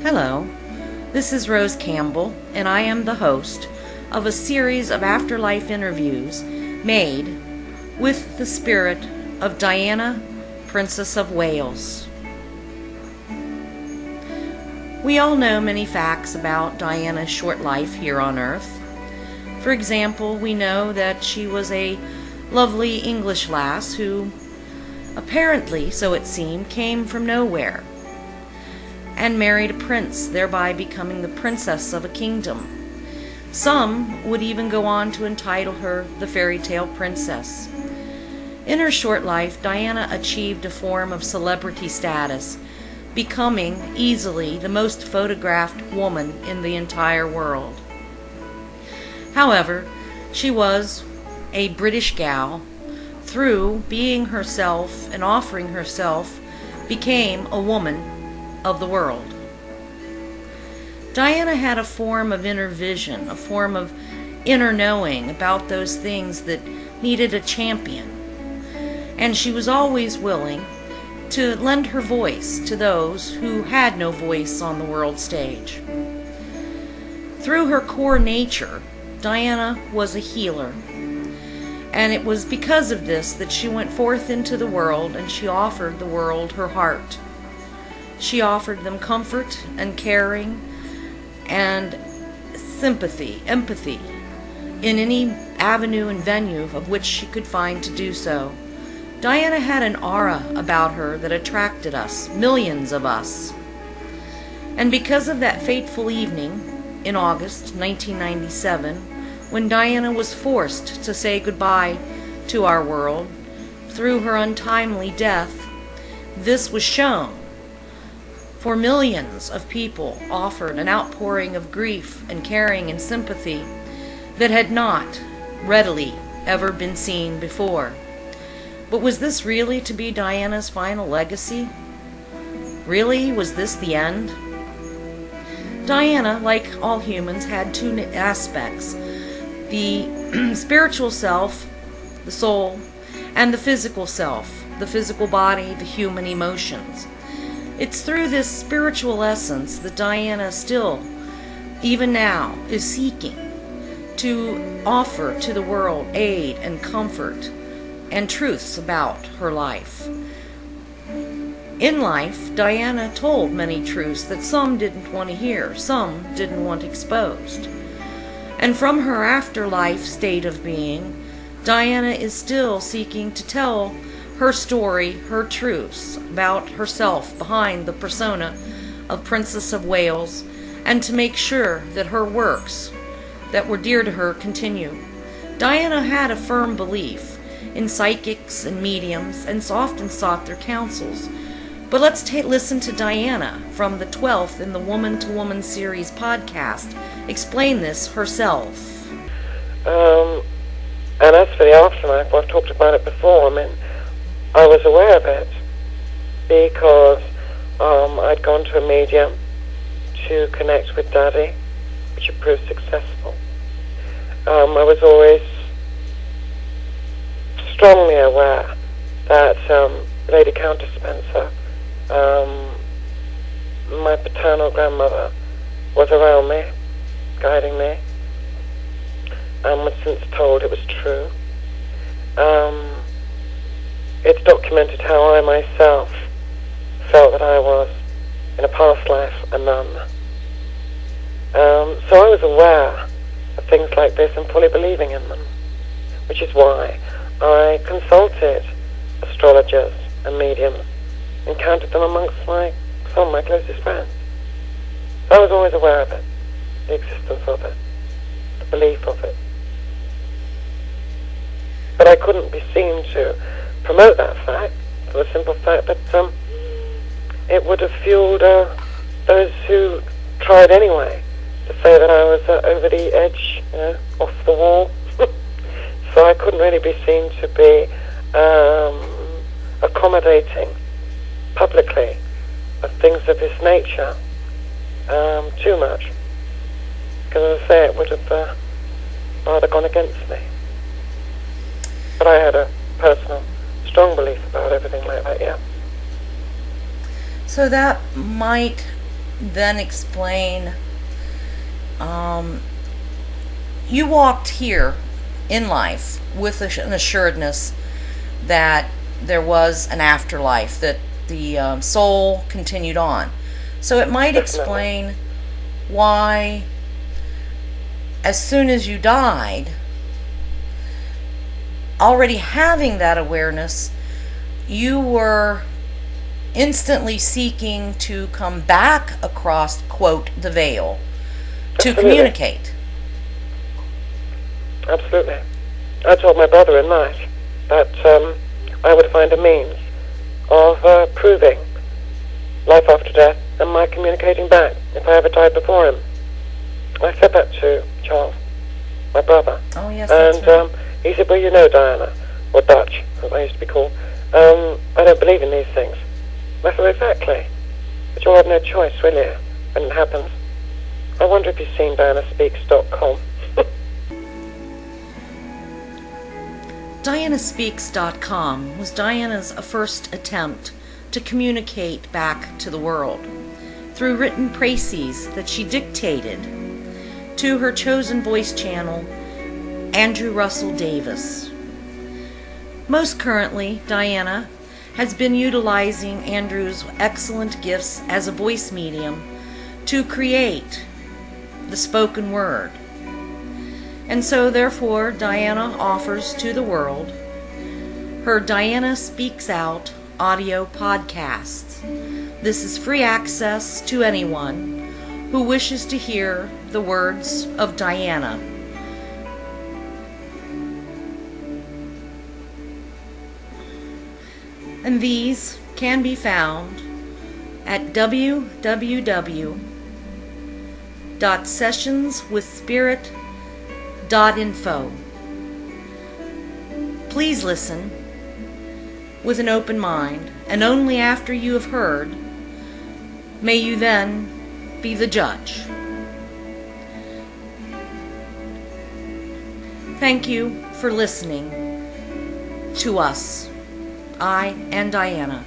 Hello, this is Rose Campbell, and I am the host of a series of afterlife interviews made with the spirit of Diana, Princess of Wales. We all know many facts about Diana's short life here on Earth. For example, we know that she was a lovely English lass who, apparently, so it seemed, came from nowhere and married a prince, thereby becoming the princess of a kingdom. Some would even go on to entitle her the fairy tale princess. In her short life, Diana achieved a form of celebrity status, becoming easily the most photographed woman in the entire world. However, she was a British gal. Through being herself and offering herself, became a woman of the world. Diana had a form of inner vision, a form of inner knowing about those things that needed a champion. And she was always willing to lend her voice to those who had no voice on the world stage. Through her core nature, Diana was a healer. And it was because of this that she went forth into the world and she offered the world her heart. She offered them comfort and caring and sympathy, empathy, in any avenue and venue of which she could find to do so. Diana had an aura about her that attracted us, millions of us. And because of that fateful evening in August 1997, when Diana was forced to say goodbye to our world through her untimely death, this was shown. For millions of people offered an outpouring of grief and caring and sympathy that had not readily ever been seen before. But was this really to be Diana's final legacy? Really, was this the end? Diana, like all humans, had two aspects: the spiritual self, the soul, and the physical self, the physical body, the human emotions. It's through this spiritual essence that Diana still, even now, is seeking to offer to the world aid and comfort and truths about her life. In life, Diana told many truths that some didn't want to hear, some didn't want exposed. And from her afterlife state of being, Diana is still seeking to tell her story, her truths about herself behind the persona of Princess of Wales, and to make sure that her works that were dear to her continue. Diana had a firm belief in psychics and mediums and often sought their counsels. But let's listen to Diana from the 12th in the Woman to Woman series podcast explain this herself. And as for the afterlife, I've talked about it before. I was aware of it because I'd gone to a medium to connect with Daddy, which had proved successful. I was always strongly aware that Lady Countess Spencer, my paternal grandmother, was around me, guiding me, and was since told it was true. It's documented how I myself felt that I was, in a past life, a nun. So I was aware of things like this and fully believing in them, which is why I consulted astrologers and mediums and counted them amongst some of my closest friends. So I was always aware of it, the existence of it, the belief of it. But I couldn't be seen to promote that fact, for the simple fact that it would have fueled those who tried anyway to say that I was over the edge, off the wall. So I couldn't really be seen to be accommodating publicly of things of this nature too much. Because as I say, it would have rather gone against me. But I had a personal, strong belief about everything like that, yeah. So that might then explain, you walked here in life with an assuredness that there was an afterlife, that the soul continued on. So it might explain why, as soon as you died, already having that awareness, you were instantly seeking to come back across, quote, the veil to communicate. Absolutely. I told my brother in night that I would find a means of proving life after death and my communicating back if I ever died before him. I said that to Charles, my brother. Oh, yes, that's and right. He said, well, you know, Diana, or Dutch, as I used to be called, I don't believe in these things. I said, exactly. But you'll have no choice, will you, when it happens? I wonder if you've seen DianaSpeaks.com. DianaSpeaks.com was Diana's first attempt to communicate back to the world through written précis that she dictated to her chosen voice channel, Andrew Russell Davis. Most currently, Diana has been utilizing Andrew's excellent gifts as a voice medium to create the spoken word. And so, therefore, Diana offers to the world her Diana Speaks Out audio podcasts. This is free access to anyone who wishes to hear the words of Diana. And these can be found at www.sessionswithspirit.info. Please listen with an open mind, and only after you have heard may you then be the judge. Thank you for listening to us, I and Diana.